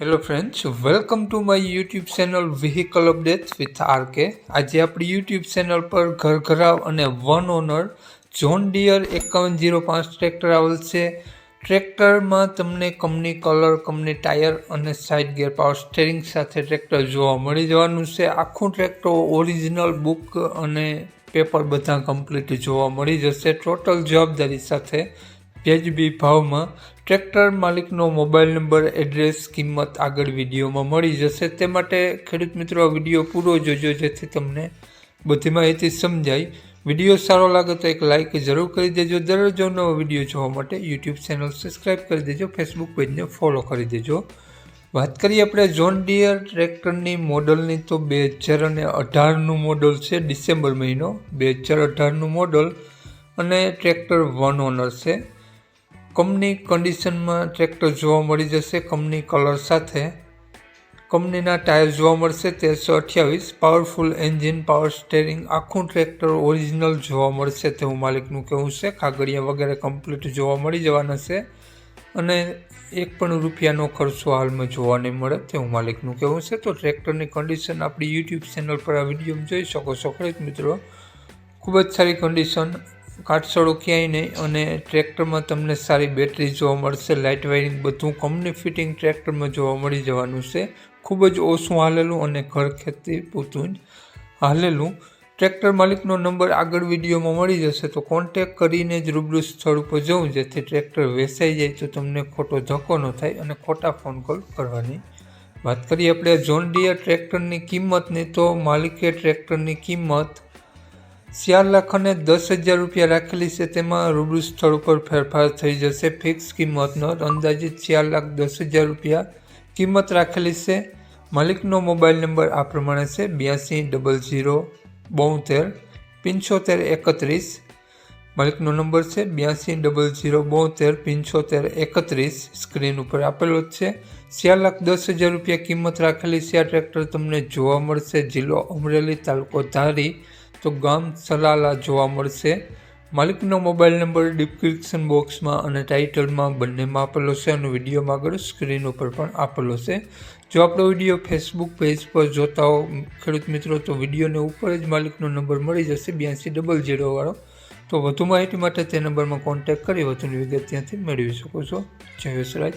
Hello friends, welcome to my YouTube channel vehicle updates with RK. આજે આપણી YouTube channel પર ઘરઘરાવ અને one owner John Deere 5105 tractor આવેલ છે। ટ્રેક્ટરમાં તમને કંપની કલર, કંપની ટાયર અને સાઇડ ગિયર પાવર સ્ટેરિંગ સાથે ટ્રેક્ટર જોવા મળી જવાનું છે। આખું ટ્રેક્ટર ઓરિજિનલ બુક અને પેપર બધા કમ્પ્લીટ જોવા મળી જશે, ટોટલ જવાબદારી સાથે વ્યાજબી ભાવમાં। ટ્રેક્ટર માલિકનો મોબાઈલ નંબર, એડ્રેસ, કિંમત આગળ વિડીયોમાં મળી જશે। તે માટે ખેડૂત મિત્રો આ વિડીયો પૂરો જોજો જેથી તમને બધી માહિતી સમજાય। વિડીયો સારો લાગે તો એક લાઇક જરૂર કરી દેજો। દરરોજ નવો વિડીયો જોવા માટે યુટ્યુબ ચેનલ સબસ્ક્રાઈબ કરી દેજો, ફેસબુક પેજને ફોલો કરી દેજો। વાત કરીએ આપણે જોન ડિયર ટ્રેક્ટરની મોડલની તો 2018નું મોડલ છે, ડિસેમ્બર મહિનો 2018નું મોડલ અને ટ્રેક્ટર વન ઓનર છે। કંપની કન્ડિશનમાં ટ્રેક્ટર જોવા મળી જશે, કંપની કલર સાથે। કંપનીના ટાયર જોવા મળશે 1328, પાવરફુલ એન્જિન, પાવર સ્ટેરિંગ, આખું ટ્રેક્ટર ઓરિજિનલ જોવા મળશે તેવું માલિકનું કહેવું છે। કાગળિયા વગેરે કમ્પ્લીટ જોવા મળી જવાના છે અને એક પણ રૂપિયાનો ખર્ચો હાલમાં જોવા નહીં મળે તેવું માલિકનું કહેવું છે। તો ટ્રેક્ટરની કન્ડિશન આપણી યુટ્યુબ ચેનલ પર આ વિડીયોમાં જોઈ શકો છો ખેડૂત મિત્રો। ખૂબ જ સારી કન્ડિશન, કાટસળો ક્યાંય નહીં અને ટ્રેક્ટરમાં તમને સારી બેટરી જોવા મળશે, લાઇટ વાયરિંગ બધું કંપની ફિટિંગ ટ્રેક્ટરમાં જોવા મળી જવાનું છે। ખૂબ જ ઓછું હાલેલું અને ઘર ખેતી પૂરતું હાલેલું। ટ્રેક્ટર માલિકનો નંબર આગળ વિડીયોમાં મળી જશે, તો કોન્ટેક કરીને જ રૂબરૂ સ્થળ ઉપર જવું જેથી ટ્રેક્ટર વેચાઈ જાય તો તમને ખોટો ધક્કો ન થાય અને ખોટા ફોન કોલ કરવાની। વાત કરીએ આપણે જોન ડિયર ટ્રેક્ટરની કિંમતની, તો માલિકે ટ્રેક્ટરની કિંમત 4,10,000 રૂપિયા રાખેલી છે, તેમાં રૂબરૂ સ્થળ ઉપર ફેરફાર થઈ જશે। ફિક્સ કિંમતનો અંદાજિત 4,10,000 રૂપિયા કિંમત રાખેલી છે। માલિકનો મોબાઈલ નંબર આ પ્રમાણે છે 8200 72 75 31। માલિકનો નંબર છે 8200 72 75 31, સ્ક્રીન ઉપર આપેલો જ છે। 4,10,000 રૂપિયા કિંમત રાખેલી છે। આ ટ્રેક્ટર તમને જોવા મળશે જિલ્લો અમરેલી, તાલુકો ધારી, તો ગામ સલાલા જોવા મળશે। માલિકનો મોબાઈલ નંબર ડિસ્ક્રિપ્શન બોક્સમાં અને ટાઇટલમાં બંનેમાં આપેલો છે અને વિડીયોમાં આગળ સ્ક્રીન ઉપર પણ આપેલો છે। જો આપણો વિડીયો ફેસબુક પેજ પર જોતા હો ખેડૂત મિત્રો તો વિડીયોને ઉપર જ માલિકનો નંબર મળી જશે 8200 વાળો, તો વધુ માહિતી માટે તે નંબરમાં કોન્ટેક્ટ કરી વધુની વિગત ત્યાંથી મેળવી શકો છો। જય વસરાજ।